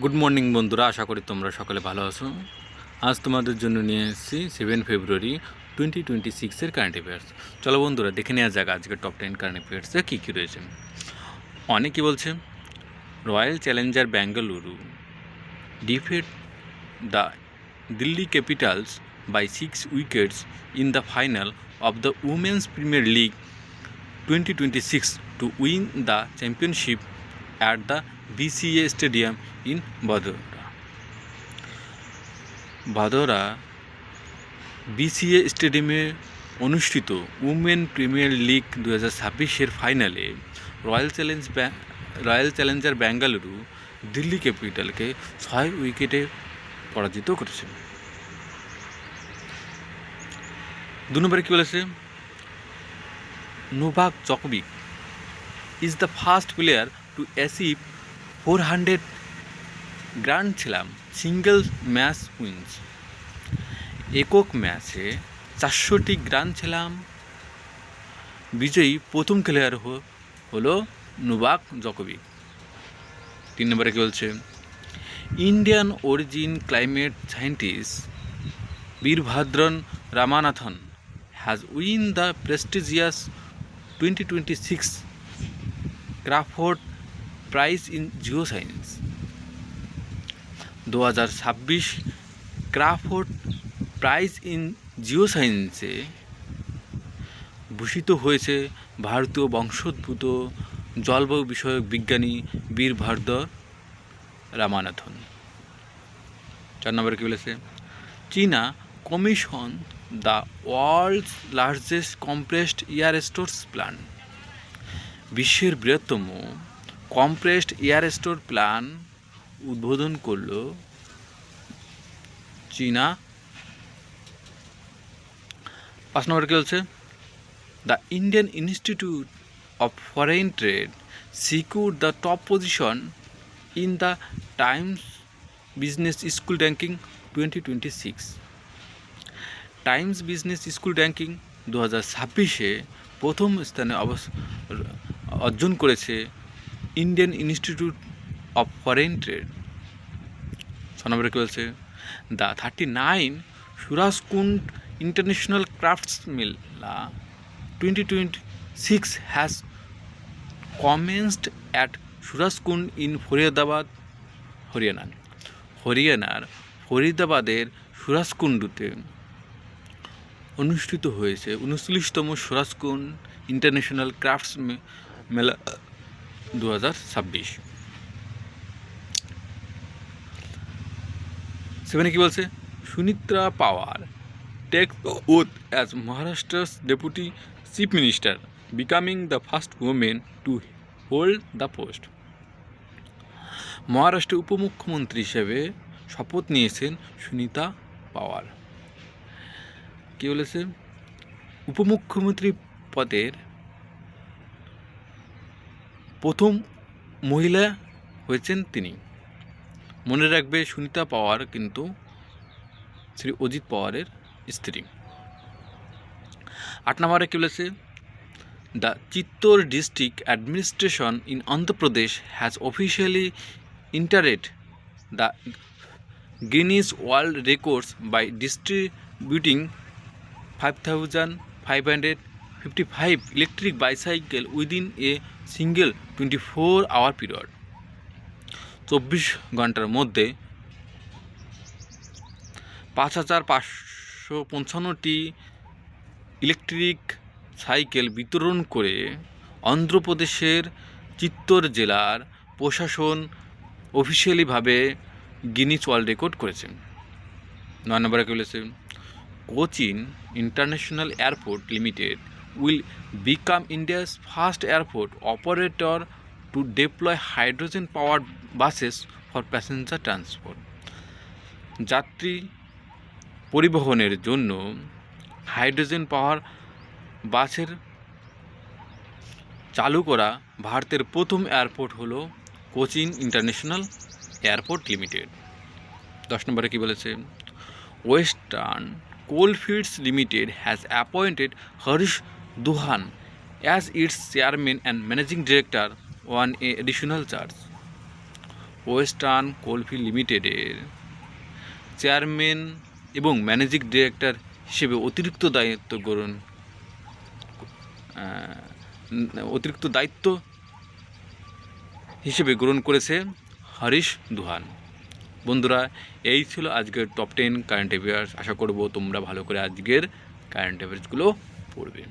Good morning বন্ধুরা, আশা করি তোমরা সকলে ভালো আছো। আজ তোমাদের জন্য নিয়ে এসেছি 7 ফেব্রুয়ারি 2026-এর কারেন্ট অ্যাফেয়ার্স। চলো বন্ধুরা, দেখে নেওয়া যাক আজকের টপ 10 কারেন্ট অ্যাফেয়ার্সে কী কী রয়েছে। অনেকে বলছে Royal Challenger Bengaluru defeat the Delhi Capitals by 6 wickets in the final of the Women's Premier League 2026 to win the championship at the BCA Stadium in Vadodara BCA স্টেডিয়ামে অনুষ্ঠিত উমেন প্রিমিয়ার লিগ 2026-এর ফাইনালে রয়্যাল চ্যালেঞ্জার ব্যাঙ্গালুরু দিল্লি ক্যাপিটালকে 6 উইকেটে পরাজিত করেছে। 2 নম্বরে কী বলেছে, নোভাক জকোভিচ is the first player to achieve 400 grand slam single match wins. একক ম্যাচে 400টি গ্র্যান্ড স্ল্যাম বিজয়ী প্রথম খেলোয়াড় হলো নোভাক জকোভিচ। 3 নম্বরে কী বলছে, Indian origin climate scientist Veerabhadran Ramanathan has win the prestigious 2026 Crafoord prize in geoscience. 2026 Crafoord prize in জিও সায়েন্সে ভূষিত হয়েছে ভারতীয় বংশোদ্ভূত জলবায়ু বিষয়ক বিজ্ঞানী বীরভদ্র রামানাথন। 4 নম্বরে কী বলেছে, চীনা commission the world's largest compressed air storage plant. বিশ্বের বৃহত্তম কম্প্রেসড এয়ার স্টোর প্ল্যান্ট উদ্বোধন করল চীনা। 5 নম্বরে কী বলছে, the Indian institute of foreign trade secure the top position in the Times business school ranking 2026। Times business school ranking 2026-এ প্রথম স্থানে অর্জন করেছে Indian institute of foreign trade. 6 নম্বরে কী বলছে, the 39 সুরাজকুন্ড international crafts mela 2026 has commenced at Surajkund in Faridabad, হরিয়ানার ফরিদাবাদের সুরাজকুণ্ডুতে অনুষ্ঠিত হয়েছে 39তম সুরাজকুন্ড ইন্টারন্যাশনাল ক্রাফটস মেলা 2026। 7 কী বলছে, Sunetra Pawar take oath as Maharashtra's deputy chief minister becoming the first women to hold the post. মহারাষ্ট্রের উপমুখ্যমন্ত্রী হিসেবে শপথ নিয়েছেন সুনিতা পাওয়ার। কী বলেছে, উপমুখ্যমন্ত্রী পদের প্রথম মহিলা হয়েছেন তিনি। মনে রাখবে, সুনিতা পাওয়ার কিন্তু শ্রী অজিত পাওয়ারের স্ত্রী। 8 নম্বরে কী বলেছে, the Chittoor district administration in Andhra Pradesh has officially entered the Guinness World Records by distributing 5,555 electric bicycles within a single 24-hour period। 24 ঘন্টার মধ্যে 5,555টি ইলেকট্রিক সাইকেল বিতরণ করে অন্ধ্রপ্রদেশের চিত্তোর জেলার প্রশাসন অফিসিয়ালিভাবে গিনিস ওয়ার্ল্ড রেকর্ড করেছেন। 9 নম্বরে কী বলেছে, Cochin International Airport Limited will become India's first airport operator to deploy hydrogen powered buses for passenger transport. যাত্রী পরিবহনের জন্য হাইড্রোজেন পাওয়ার বাসের চালু করা ভারতের প্রথম এয়ারপোর্ট হলো কোচিন ইন্টারন্যাশনাল এয়ারপোর্ট লিমিটেড। 10 নম্বরে কী বলেছে, western coalfields limited has appointed Harish Duhan as its chairman and managing director on a additional charge. Western coalfield লিমিটেডের চেয়ারম্যান এবং ম্যানেজিং ডিরেক্টর হিসেবে অতিরিক্ত দায়িত্ব হিসেবে গ্রহণ করেছে হরিশ দুহান। বন্ধুরা, এই ছিল আজকের টপ 10 কারেন্ট অ্যাফেয়ার্স। আশা করব তোমরা ভালো করে আজকের কারেন্ট অ্যাফেয়ার্সগুলো পড়বে।